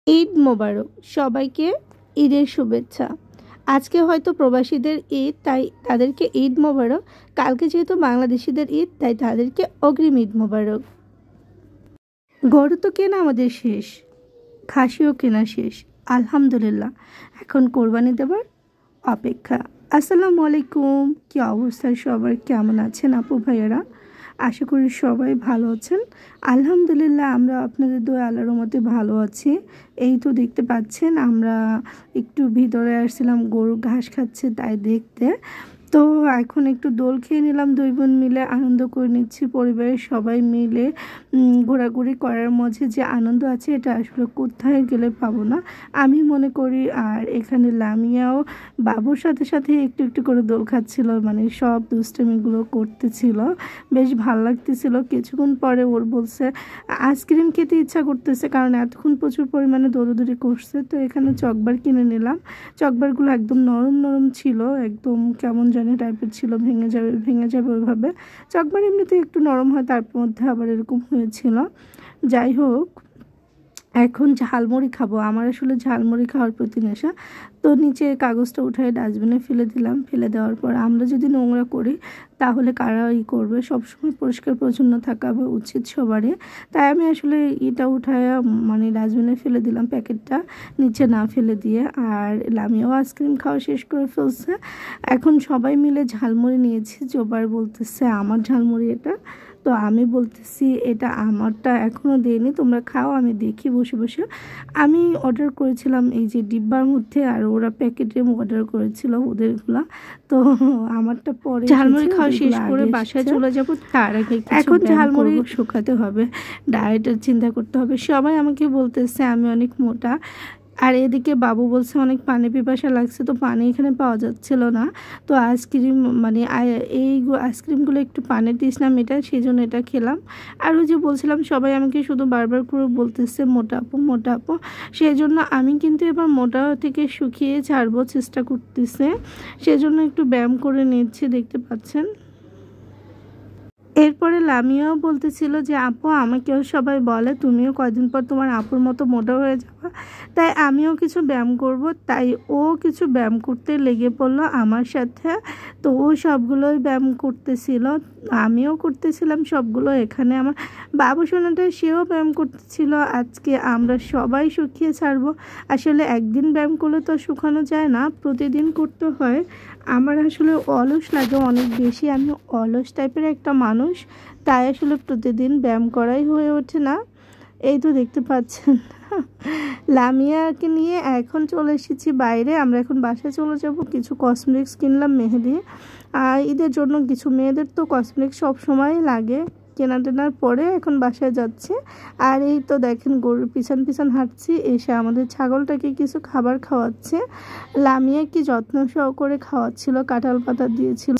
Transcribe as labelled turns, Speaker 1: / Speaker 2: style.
Speaker 1: ঈদ মোবারক সবাইকে। ঈদের শুভেচ্ছা। আজকে হয়তো প্রবাসীদের ঈদ, তাই তাদেরকে ঈদ মোবারক। কালকে যেহেতু বাংলাদেশিদের ঈদ, তাই তাদেরকে অগ্রিম ঈদ মোবারক। গরু তো কেনা আমাদের শেষ, খাসিও কেনা শেষ, আলহামদুলিল্লাহ। এখন কোরবানি দেবার অপেক্ষা। আসসালামু আলাইকুম। কি অবস্থা সবার, কেমন আছেন আপু ভাইয়ারা? আশা করি সবাই ভালো আছেন। আলহামদুলিল্লাহ, আমরা আপনাদের দোয়া আল্লাহর রহমতে ভালো আছি। এই তো দেখতে পাচ্ছেন, আমরা একটু ভিতরে আসছিলাম, গরু ঘাস খাচ্ছে তাই দেখতে। তো এখন একটু দোল খেয়ে নিলাম, দুই বোন মিলে আনন্দ করে নিচ্ছি। পরিবারের সবাই মিলে ঘোরাঘুরি করার মধ্যে যে আনন্দ আছে, এটা আসলে কোথায় গেলে পাবো না আমি মনে করি। আর এখানে লামিয়াও বাবুর সাথে সাথে একটু একটু করে দোল খাচ্ছিল, মানে সব দুষ্টামিগুলো করতেছিল, বেশ ভালো লাগতেছিল। কিছুক্ষণ পরে ওর বলছে আইসক্রিম খেতে ইচ্ছা করতেছে, কারণ এতক্ষণ প্রচুর পরিমাণে দৌড়দৌড়ি করছে। তো এখানে চকবার কিনে নিলাম। চকবারগুলো একদম নরম নরম ছিল, একদম কেমন জানি টাইপের ছিল, ভেঙে যাবে ওইভাবে। চকবার এমনিতে একটু নরম হয়, তারপর মধ্যে আবার এরকম হয়েছিল। যাই হোক, এখন ঝালমুড়ি খাবো। আমার আসলে ঝালমুড়ি খাওয়ার প্রতি নেশা। তো নিচে কাগজটা উঠায় ডাস্টবিনে ফেলে দিলাম। ফেলে দেওয়ার পর আমরা যদি নোংরা করি তাহলে কারা করবে? সবসময় পরিষ্কার পরিচ্ছন্ন থাকা উচিত সবারই। তাই আমি আসলে এটা উঠায় মানে ডাস্টবিনে ফেলে দিলাম, প্যাকেটটা নিচে না ফেলে দিয়ে। আর লামিও আইসক্রিম খাওয়া শেষ করে ফেলছে। এখন সবাই মিলে ঝালমুড়ি নিয়েছি। জোবার বলতেছে আমার ঝালমুড়ি এটা, তো আমি বলতেছি এটা আমারটা এখনও দেয়নি, তোমরা খাও, আমি দেখি বসে বসে। আমি অর্ডার করেছিলাম এই যে ডিব্বার মধ্যে, আর ওরা প্যাকেটে অর্ডার করেছিল ওদেরগুলা। তো আমারটা পরে ঝালমুড়ি খাওয়া শেষ করে বাসায় চলে যাব, তার আগে এখন ঝালমুড়ি শুকাতে হবে, ডায়েটের চিন্তা করতে হবে। সবাই আমাকে বলতেছে আমি অনেক মোটা। আর এদিকে বাবু বলছে অনেক পানি পিপাসা লাগছে, তো পানি এখানে পাওয়া যাচ্ছিল না। তো আইসক্রিম মানে এই আইসক্রিমগুলো একটু পানি দিস না মেটা, সেই জন্য এটা খেলাম। আর ওই যে বলছিলাম, সবাই আমাকে শুধু বারবার করে বলতেছে মোটা আপু মোটা আপু, সেই জন্য আমি কিন্তু এবার মোটা থেকে শুকিয়ে ছাড়বো চেষ্টা করতেছে। সেজন্য একটু ব্যায়াম করে নিচ্ছি, দেখতে পাচ্ছেন। এরপরে লামিয়াও বলতেছিল যে আপু আমাকেও সবাই বলে তুমিও কয়দিন পর তোমার আপুর মতো মোটা হয়ে যাবে, তাই আমিও কিছু ব্যায়াম করব। তাই ও কিছু ব্যায়াম করতে লেগে পড়লো আমার সাথে। তো ও সবগুলোই ব্যায়াম করতেছিল, আমিও করতেছিলাম সবগুলো। এখানে আমার বাবু সোনাটা, সেও ব্যায়াম করতেছিল। আজকে আমরা সবাই শুকিয়ে ছাড়বো। আসলে একদিন ব্যায়াম করলে তো শুকানো যায় না, প্রতিদিন করতে হয়। আমার আসলে অলস লাগে অনেক বেশি, আমি অলস টাইপের একটা মানুষ, তাই আসলে প্রতিদিন ব্যায়াম করাই হয়ে ওঠে না। এই তো দেখতে পাচ্ছেন, লামিয়াকে নিয়ে এখন চলে এসেছি বাইরে। আমরা এখন বাসায় চলে যাব। কিছু কসমেটিক্স কিনলাম, মেহেদি। আর ঈদের জন্য কিছু, মেয়েদের তো কসমেটিক্স সব সময় লাগে, কেনা টেনার পরে এখন বাসায় যাচ্ছে। আর এই তো দেখেন গরুর পিছন পিছন হাঁটছি, এসে আমাদের ছাগলটাকে কিছু খাবার খাওয়াচ্ছে। লামিয়া কি যত্ন সহকারে খাওয়াচ্ছিল, কাঁঠাল পাতা দিয়েছিল।